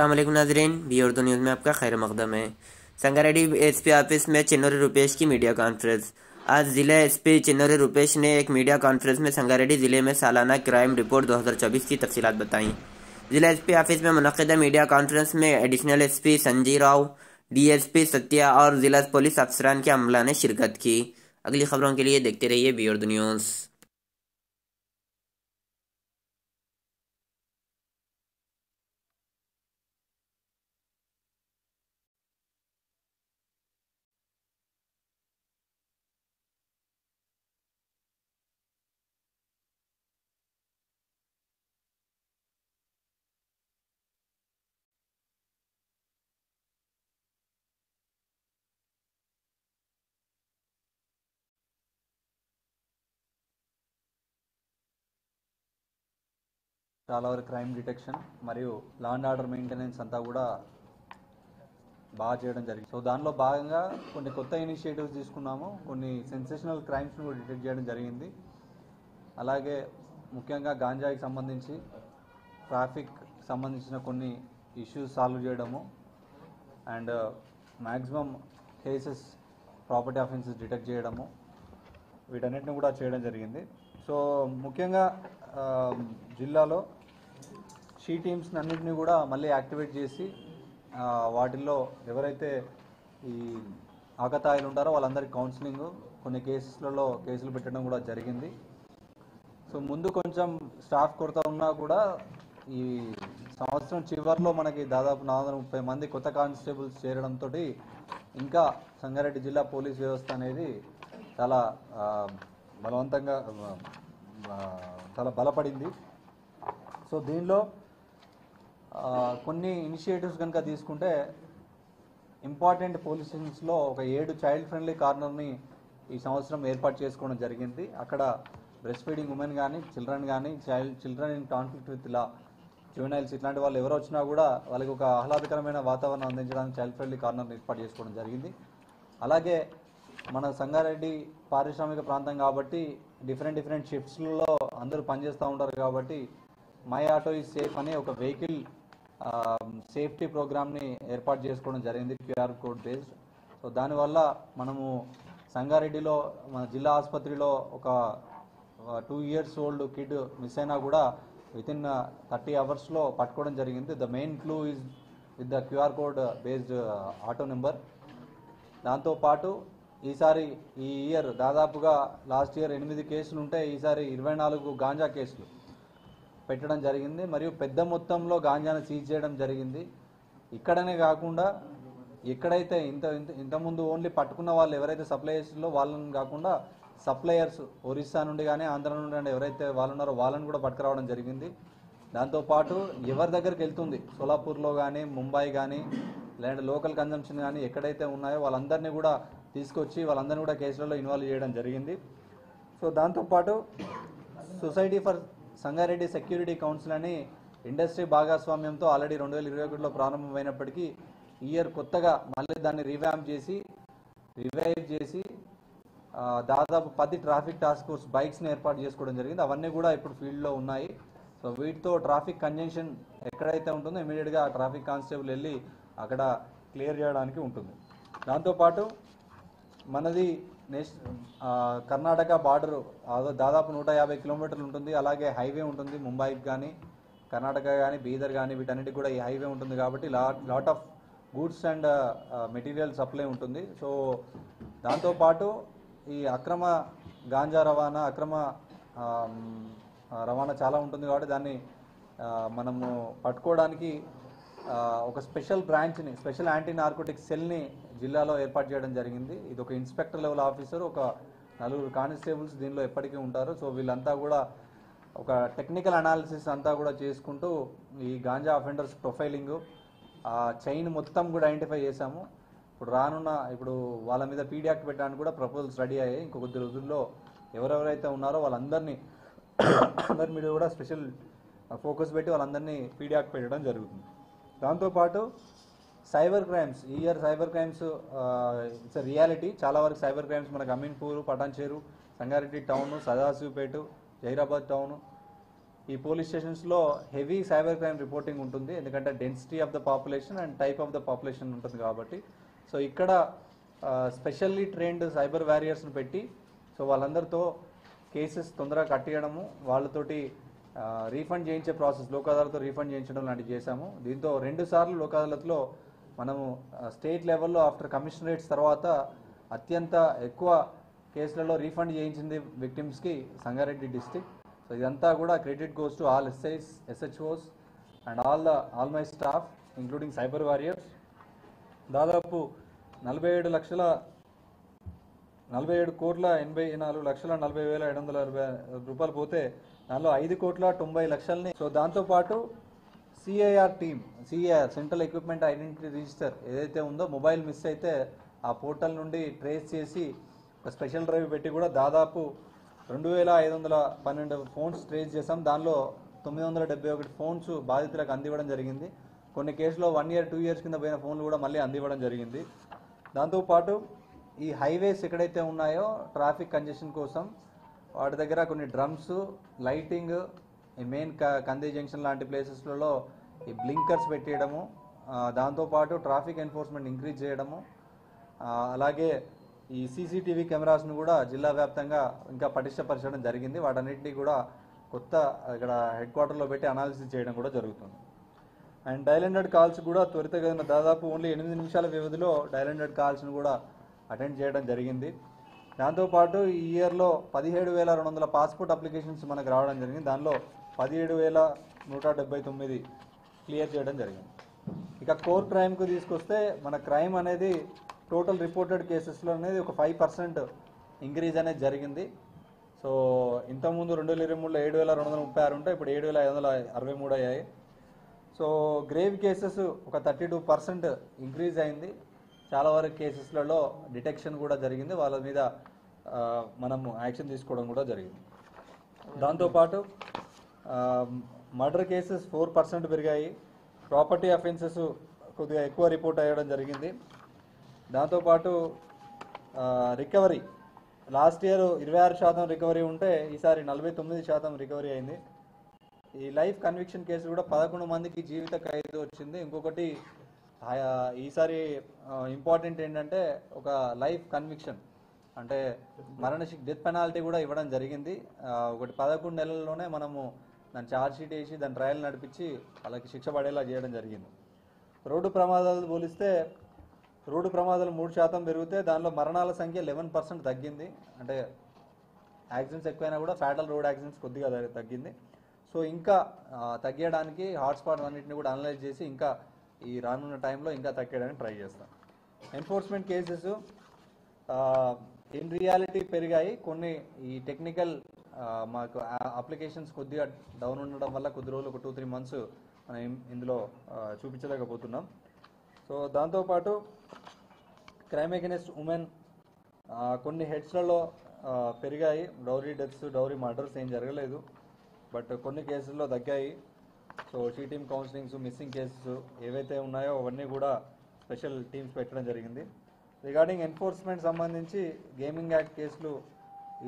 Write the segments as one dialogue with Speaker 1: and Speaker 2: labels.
Speaker 1: अस्सलाम वालेकुम नाज़रीन, बी उर्दू न्यूज़ में आपका खैर मकदम है। संगारेड्डी एसपी ऑफिस में चिन्नूरी रुपेश की मीडिया कॉन्फ्रेंस। आज जिला एसपी चिन्नूरी रुपेश ने एक मीडिया कॉन्फ्रेंस में संगारेड्डी जिले में सालाना क्राइम रिपोर्ट 2024 की तफसीलात बताईं। जिला एसपी ऑफिस में मुनक्किदा मीडिया कॉन्फ्रेंस में additional SP Sanjeev Rao, DSP Satya और जिला पुलिस अफसरान के अमला ने शिरकत की। अगली खबरों के लिए देखते रहिए बी उर्दू न्यूज़।
Speaker 2: చాలా వరకు క్రైమ్ డిటెక్షన్ మరియు లా అండ్ ఆర్డర్ మెయింటెనెన్స్ అంతా కూడా బాగా చేయడం జరిగింది. సో దానిలో భాగంగా కొన్ని కొత్త ఇనిషియేటివ్స్ తీసుకున్నాము. కొన్ని సెన్సేషనల్ క్రైమ్స్ని కూడా డిటెక్ట్ చేయడం జరిగింది. అలాగే ముఖ్యంగా గాంజాకి సంబంధించి ట్రాఫిక్ సంబంధించిన కొన్ని ఇష్యూస్ సాల్వ్ చేయడము and maximum cases property offences detect చేయడము వీటన్నిటిని కూడా చేయడం జరిగింది. సో ముఖ్యంగా జిల్లాలో షీ టీమ్స్ని అన్నింటినీ కూడా మళ్ళీ యాక్టివేట్ చేసి వాటిల్లో ఎవరైతే ఈ ఆకతాయిలు ఉంటారో వాళ్ళందరికీ కౌన్సిలింగ్, కొన్ని కేసులలో కేసులు పెట్టడం కూడా జరిగింది. సో ముందు కొంచెం స్టాఫ్ కొరత ఉన్నా కూడా ఈ సంవత్సరం చివరిలో మనకి దాదాపు 430 మంది కొత్త కానిస్టేబుల్స్ చేరడంతో ఇంకా సంగారెడ్డి జిల్లా పోలీస్ వ్యవస్థ అనేది చాలా బలవంతంగా చాలా బలపడింది. సో దీనిలో కొన్ని ఇనిషియేటివ్స్ కనుక తీసుకుంటే ఇంపార్టెంట్ పోలీస్ స్టేషన్స్లో ఒక 7 చైల్డ్ ఫ్రెండ్లీ కార్నర్ని ఈ సంవత్సరం ఏర్పాటు చేసుకోవడం జరిగింది. అక్కడ బ్రెస్ట్ ఫీడింగ్ ఉమెన్ కానీ, చిల్డ్రన్ కానీ, children in conflict with law, juveniles ఇట్లాంటి వాళ్ళు ఎవరు వచ్చినా కూడా వాళ్ళకి ఒక ఆహ్లాదకరమైన వాతావరణం అందించడానికి చైల్డ్ ఫ్రెండ్లీ కార్నర్ని ఏర్పాటు చేసుకోవడం జరిగింది. అలాగే మన సంగారెడ్డి పారిశ్రామిక ప్రాంతం కాబట్టి డిఫరెంట్ షిఫ్ట్స్లలో అందరూ పనిచేస్తూ ఉంటారు కాబట్టి మై ఆటో ఈజ్ సేఫ్ అనే ఒక వెహికల్ సేఫ్టీ ప్రోగ్రామ్ని ఏర్పాటు చేసుకోవడం జరిగింది, క్యూఆర్ కోడ్ బేస్డ్. సో దానివల్ల మనము సంగారెడ్డిలో మన జిల్లా ఆసుపత్రిలో ఒక 2 years ఓల్డ్ కిడ్ మిస్ అయినా కూడా వితిన్ 30 hours పట్టుకోవడం జరిగింది. The main clue is with the QR code based auto number. దాంతోపాటు ఈసారి ఈ ఇయర్ దాదాపుగా లాస్ట్ ఇయర్ 8 కేసులు ఉంటే ఈసారి 24 గాంజా కేసులు పెట్టడం జరిగింది. మరియు పెద్ద మొత్తంలో గాంజాను సీజ్ చేయడం జరిగింది. ఇక్కడనే కాకుండా ఎక్కడైతే ఇంతకుముందు ఓన్లీ పట్టుకున్న వాళ్ళు ఎవరైతే సప్లయర్స్లో వాళ్ళని కాకుండా సప్లయర్స్ ఒరిస్సా నుండి కానీ ఆంధ్ర నుండి కానీ ఎవరైతే వాళ్ళు ఉన్నారో వాళ్ళని కూడా పట్టుకురావడం జరిగింది. దాంతోపాటు ఎవరి దగ్గరికి వెళ్తుంది సోలాపూర్లో కానీ, ముంబై కానీ, లేదంటే లోకల్ కన్జంప్షన్ కానీ ఎక్కడైతే ఉన్నాయో వాళ్ళందరినీ కూడా తీసుకొచ్చి వాళ్ళందరినీ కూడా కేసులలో ఇన్వాల్వ్ చేయడం జరిగింది. సో దాంతోపాటు society for Sangareddy security council అని ఇండస్ట్రీ భాగస్వామ్యంతో ఆల్రెడీ 2021లో ప్రారంభమైనప్పటికీ ఈ ఇయర్ కొత్తగా మళ్ళీ దాన్ని రివైవ్ చేసి దాదాపు 10 ట్రాఫిక్ టాస్క్ ఫోర్స్ బైక్స్ని ఏర్పాటు చేసుకోవడం జరిగింది. అవన్నీ కూడా ఇప్పుడు ఫీల్డ్లో ఉన్నాయి. సో వీటితో ట్రాఫిక్ కంజెన్షన్ ఎక్కడైతే ఉంటుందో ఇమీడియట్గా ట్రాఫిక్ కానిస్టేబుల్ వెళ్ళి అక్కడ క్లియర్ చేయడానికి ఉంటుంది. దాంతోపాటు మనది కర్ణాటక బార్డర్ దాదాపు 150 కిలోమీటర్లు ఉంటుంది. అలాగే హైవే ఉంటుంది, ముంబైకి కానీ, కర్ణాటక కానీ, బీదర్ కానీ వీటన్నిటికి కూడా ఈ హైవే ఉంటుంది కాబట్టి lot of goods and material supply ఉంటుంది. సో దాంతోపాటు ఈ అక్రమ గాంజా రవాణా, అక్రమ రవాణా చాలా ఉంటుంది కాబట్టి దాన్ని మనము పట్టుకోవడానికి ఒక స్పెషల్ బ్రాంచ్ని, స్పెషల్ యాంటీ నార్కోటిక్ సెల్ని జిల్లాలో ఏర్పాటు చేయడం జరిగింది. ఇది ఒక ఇన్స్పెక్టర్ లెవెల్ ఆఫీసర్, ఒక 4 కానిస్టేబుల్స్ దీనిలో ఎప్పటికీ ఉంటారు. సో వీళ్ళంతా కూడా ఒక టెక్నికల్ అనాలిసిస్ అంతా కూడా చేసుకుంటూ ఈ గాంజా అఫెండర్స్ ప్రొఫైలింగ్ చైన్ మొత్తం కూడా ఐడెంటిఫై చేశాము. ఇప్పుడు వాళ్ళ మీద పీడీ యాక్ట్ పెట్టడానికి కూడా ప్రపోజల్స్ రెడీ అయ్యాయి. ఇంకో కొద్ది రోజుల్లో ఎవరెవరైతే ఉన్నారో వాళ్ళందరి మీద కూడా స్పెషల్ ఫోకస్ పెట్టి వాళ్ళందరినీ పీడీ యాక్ట్ పెట్టడం జరుగుతుంది. దాంతోపాటు సైబర్ క్రైమ్స్, ఈ year cyber crimes it's reality. చాలా వరకు సైబర్ క్రైమ్స్ మనకు అమీన్పూర్, పటాన్చేరు, సంగారెడ్డి టౌన్, సదాశివపేట, జైరాబాద్ టౌన్ ఈ పోలీస్ స్టేషన్స్లో హెవీ సైబర్ క్రైమ్ రిపోర్టింగ్ ఉంటుంది, ఎందుకంటే density of the population and type of the population ఉంటుంది కాబట్టి. సో ఇక్కడ స్పెషల్లీ ట్రైన్డ్ సైబర్ వారియర్స్ని పెట్టి సో వాళ్ళందరితో కేసెస్ తొందరగా కట్టేయడము, వాళ్ళతోటి రీఫండ్ చేయించే ప్రాసెస్, లోక్ అదాలత్తో రీఫండ్ చేయించడం లాంటివి చేశాము. దీంతో 2 సార్లు లోక్ అదాలత్లో మనము స్టేట్ లెవెల్లో ఆఫ్టర్ కమిషనరేట్స్ తర్వాత అత్యంత ఎక్కువ కేసులలో రీఫండ్ చేయించింది విక్టిమ్స్కి సంగారెడ్డి డిస్టిక్. సో ఇదంతా కూడా credit goes to all SIs, SHOs and all my staff including cyber warriors. దాదాపు 47,84,40,760 రూపాయలు పోతే దానిలో 5,90,00,000ని. సో దాంతోపాటు CIR team, CIR central equipment identity register ఏదైతే ఉందో, మొబైల్ మిస్ అయితే ఆ పోర్టల్ నుండి ట్రేస్ చేసి ఒక స్పెషల్ డ్రైవ్ పెట్టి కూడా దాదాపు 2,512 ఫోన్స్ ట్రేస్ చేసాం. దానిలో 971 ఫోన్స్ బాధితులకు అందివ్వడం జరిగింది. కొన్ని కేసులో 1 year 2 years కింద పోయిన ఫోన్లు కూడా మళ్ళీ అందివ్వడం జరిగింది. దాంతోపాటు ఈ హైవేస్ ఎక్కడైతే ఉన్నాయో ట్రాఫిక్ కంజెషన్ కోసం వాటి దగ్గర కొన్ని డ్రమ్స్, లైటింగ్, ఈ మెయిన్ కంది జంక్షన్ లాంటి ప్లేసెస్లలో ఈ బ్లింకర్స్ పెట్టేయడము, దాంతోపాటు ట్రాఫిక్ ఎన్ఫోర్స్మెంట్ ఇంక్రీజ్ చేయడము, అలాగే ఈ CCTV కెమెరాస్ను కూడా జిల్లా వ్యాప్తంగా ఇంకా పటిష్టపరచడం జరిగింది. వాటన్నిటినీ కూడా కొత్త ఇక్కడ హెడ్ క్వార్టర్లో పెట్టి అనాలిసిస్ చేయడం కూడా జరుగుతుంది. అండ్ డయల్ 100 కాల్స్ కూడా త్వరితగతిన దాదాపు ఓన్లీ 8 నిమిషాల వ్యవధిలో డయల్ 100 కాల్స్ను కూడా అటెండ్ చేయడం జరిగింది. దాంతోపాటు ఈ ఇయర్లో 17,200 పాస్పోర్ట్ అప్లికేషన్స్ మనకు రావడం జరిగింది. దానిలో 17,179 క్లియర్ చేయడం జరిగింది. ఇక కోర్ క్రైమ్కు తీసుకొస్తే మన క్రైమ్ అనేది టోటల్ రిపోర్టెడ్ కేసెస్లో అనేది ఒక 5% ఇంక్రీజ్ అనేది జరిగింది. సో ఇంతకుముందు 2023లో 7,236 ఉంటే ఇప్పుడు 7,563 అయ్యాయి. సో గ్రేవ్ కేసెస్ ఒక 32% ఇంక్రీజ్ అయింది. చాలా వరకు కేసెస్లలో డిటెక్షన్ కూడా జరిగింది, వాళ్ళ మీద మనము యాక్షన్ తీసుకోవడం కూడా జరిగింది. దాంతోపాటు మర్డర్ కేసెస్ 4% పెరిగాయి. ప్రాపర్టీ అఫెన్సెస్ కొద్దిగా ఎక్కువ రిపోర్ట్ అయ్యడం జరిగింది. దాంతోపాటు రికవరీ లాస్ట్ ఇయర్ 26% రికవరీ ఉంటే ఈసారి 49% రికవరీ అయింది. ఈ లైఫ్ కన్విక్షన్ కేసు కూడా 11 మందికి జీవిత ఖైదు వచ్చింది. ఇంకొకటి ఈసారి ఇంపార్టెంట్ ఏంటంటే ఒక లైఫ్ కన్విక్షన్ అంటే డెత్ పెనాల్టీ కూడా ఇవ్వడం జరిగింది. ఒకటి 11 నెలల్లోనే మనము దాని ఛార్జ్ షీట్ వేసి దాని ట్రయల్ నడిపించి వాళ్ళకి శిక్ష పడేలా చేయడం జరిగింది. రోడ్డు ప్రమాదాలు పోలిస్తే రోడ్డు ప్రమాదాలు 3% పెరిగితే దానిలో మరణాల సంఖ్య 11% తగ్గింది. అంటే యాక్సిడెంట్స్ ఎక్కువైనా కూడా ఫ్యాటల్ రోడ్ యాక్సిడెంట్స్ కొద్దిగా తగ్గింది. సో ఇంకా తగ్గడానికి హాట్స్పాట్ అన్నింటినీ కూడా అనలైజ్ చేసి ఇంకా ఈ రానున్న టైంలో ఇంకా తగ్గడానికి ట్రై చేస్తాం. ఎన్ఫోర్స్మెంట్ కేసెస్ ఇన్ రియాలిటీ పెరిగాయి. కొన్ని ఈ టెక్నికల్ మాకు అప్లికేషన్స్ కొద్దిగా డౌన్ ఉండడం వల్ల కొద్ది రోజులు ఒక 2-3 months మనం ఇందులో చూపించలేకపోతున్నాం. సో దాంతోపాటు క్రైమ్ అగెనిస్ట్ ఉమెన్ కొన్ని హెడ్స్లలో పెరిగాయి. డౌరీ డెత్స్, డౌరీ మర్డర్స్ ఏం జరగలేదు, బట్ కొన్ని కేసుల్లో తగ్గాయి. So team counsellings, missing cases ఏవైతే ఉన్నాయో అవన్నీ కూడా స్పెషల్ టీమ్స్ పెట్టడం జరిగింది. రిగార్డింగ్ ఎన్ఫోర్స్మెంట్ సంబంధించి గేమింగ్ యాక్ట్ కేసులు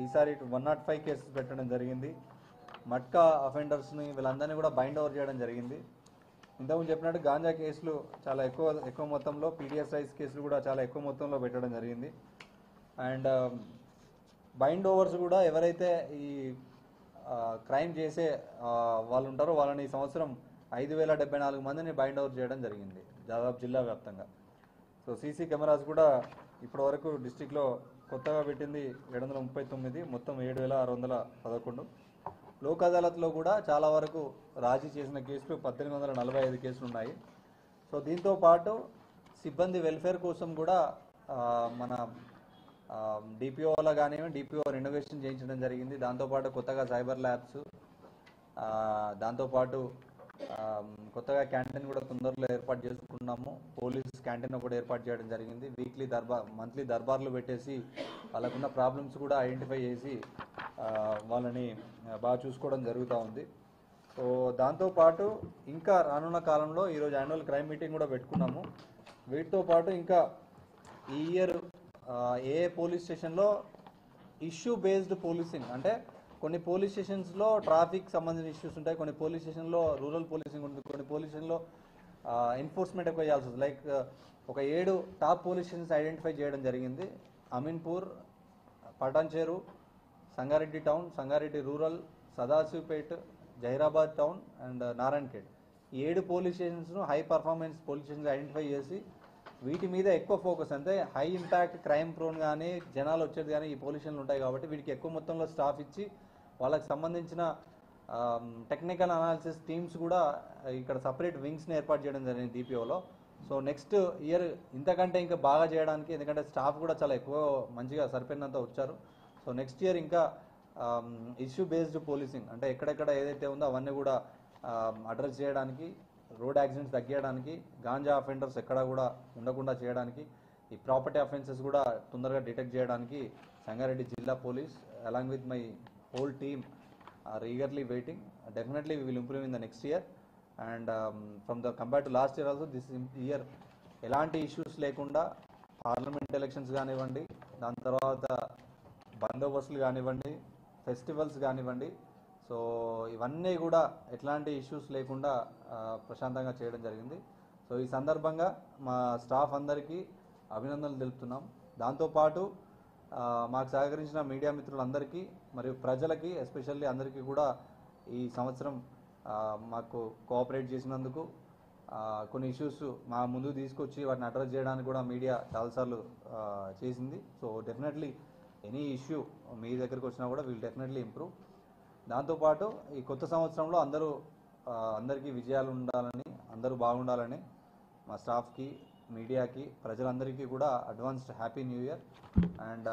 Speaker 2: ఈసారి 105 కేసెస్ పెట్టడం జరిగింది. మట్కా అఫెండర్స్ని వీళ్ళందరినీ కూడా బైండ్ ఓవర్ చేయడం జరిగింది. ఇంతకుముందు చెప్పినట్టు గాంజా కేసులు చాలా ఎక్కువ మొత్తంలో, PDS రైస్ కేసులు కూడా చాలా ఎక్కువ మొత్తంలో పెట్టడం జరిగింది. అండ్ బైండ్ ఓవర్స్ కూడా ఎవరైతే ఈ క్రైమ్ చేసే వాళ్ళు ఉంటారో వాళ్ళని ఈ సంవత్సరం 5,074 మందిని బైండ్ ఓవర్ చేయడం జరిగింది దాదాపు జిల్లా వ్యాప్తంగా. సో CC కెమెరాస్ కూడా ఇప్పటివరకు డిస్టిక్లో కొత్తగా పెట్టింది 739, మొత్తం 7,611. లోక్ అదాలత్లో కూడా చాలా వరకు రాజీ చేసిన కేసులు 1,845 కేసులు ఉన్నాయి. సో దీంతో పాటు సిబ్బంది వెల్ఫేర్ కోసం కూడా మన DPOలో కానివ్వండి, DPO రెనోవేషన్ చేయించడం జరిగింది. దాంతోపాటు కొత్తగా సైబర్ ల్యాబ్స్, దాంతోపాటు కొత్తగా క్యాంటీన్ కూడా తొందరలో ఏర్పాటు చేసుకున్నాము. పోలీస్ క్యాంటీన్ కూడా ఏర్పాటు చేయడం జరిగింది. మంత్లీ దర్బార్లు పెట్టేసి వాళ్ళకున్న ప్రాబ్లమ్స్ కూడా ఐడెంటిఫై చేసి వాళ్ళని బాగా చూసుకోవడం జరుగుతూ ఉంది. సో దాంతోపాటు ఇంకా రానున్న కాలంలో ఈరోజు యాన్యువల్ క్రైమ్ మీటింగ్ కూడా పెట్టుకున్నాము. వీటితో పాటు ఇంకా ఈ ఇయర్ ఏ పోలీస్ స్టేషన్లో ఇష్యూ బేస్డ్ పోలీసింగ్ అంటే కొన్ని పోలీస్ స్టేషన్స్లో ట్రాఫిక్ సంబంధించిన ఇష్యూస్ ఉంటాయి, కొన్ని పోలీస్ స్టేషన్లో రూరల్ పోలీసింగ్ ఉంటుంది, కొన్ని పోలీస్ స్టేషన్లో ఎన్ఫోర్స్మెంట్ ఎక్కువ చేయాల్సి వస్తుంది. లైక్ ఒక 7 టాప్ పోలీస్ స్టేషన్స్ ఐడెంటిఫై చేయడం జరిగింది. Ameenpur, Patancheru, Sangareddy town, Sangareddy rural, Sadashivpet, Zaheerabad town and Narayankhed. ఈ 7 పోలీస్ స్టేషన్స్ను high performance police stations identify చేసి వీటి మీద ఎక్కువ ఫోకస్, అంటే హై ఇంపాక్ట్ క్రైమ్ ప్రోన్ కానీ జనాలు వచ్చేది కానీ ఈ పోలీస్ స్టేషన్లు ఉంటాయి కాబట్టి వీటికి ఎక్కువ మొత్తంలో స్టాఫ్ ఇచ్చి వాళ్ళకి సంబంధించిన టెక్నికల్ అనాలిసిస్ టీమ్స్ కూడా ఇక్కడ సపరేట్ వింగ్స్ని ఏర్పాటు చేయడం జరిగింది డిపిఓలో. సో నెక్స్ట్ ఇయర్ ఇంతకంటే ఇంకా బాగా చేయడానికి, ఎందుకంటే స్టాఫ్ కూడా చాలా ఎక్కువ మంచిగా సరిపోయినంత వచ్చారు. సో నెక్స్ట్ ఇయర్ ఇంకా ఇష్యూ బేస్డ్ పోలీసింగ్, అంటే ఎక్కడెక్కడ ఏదైతే ఉందో అవన్నీ కూడా అడ్రస్ చేయడానికి, రోడ్ యాక్సిడెంట్స్ తగ్గించడానికి, గాంజా అఫెండర్స్ ఎక్కడ కూడా ఉండకుండా చేయడానికి, ఈ ప్రాపర్టీ అఫెన్సెస్ కూడా తొందరగా డిటెక్ట్ చేయడానికి సంగారెడ్డి జిల్లా police along with my whole team are eagerly waiting. Definitely we will improve in the next year and from the compare to last year also this year ఎలాంటి ఇష్యూస్ లేకుండా parliament elections కానివ్వండి, దాని తర్వాత బందోబస్తులు కానివ్వండి, festivals కానివ్వండి, so ఇవన్నీ కూడా ఎట్లాంటి ఇష్యూస్ లేకుండా ప్రశాంతంగా చేయడం జరిగింది. సో ఈ సందర్భంగా మా స్టాఫ్ అందరికీ అభినందనలు తెలుపుతున్నాం. దాంతోపాటు మాకు సహకరించిన మీడియా మిత్రులందరికీ మరియు ప్రజలకి ఎస్పెషల్లీ అందరికీ కూడా ఈ సంవత్సరం మాకు కోఆపరేట్ చేసినందుకు, కొన్ని ఇష్యూస్ మా ముందుకు తీసుకొచ్చి వాటిని అడ్రస్ చేయడానికి కూడా మీడియా చాలాసార్లు చేసింది. సో డెఫినెట్లీ ఎనీ ఇష్యూ మీ దగ్గరికి వచ్చినా కూడా విల్ డెఫినెట్లీ ఇంప్రూవ్. దాంతోపాటు ఈ కొత్త సంవత్సరంలో అందరికీ విజయాలు ఉండాలని, అందరూ బాగుండాలని మా స్టాఫ్కి, మీడియాకి, ప్రజలందరికీ కూడా advanced happy new year and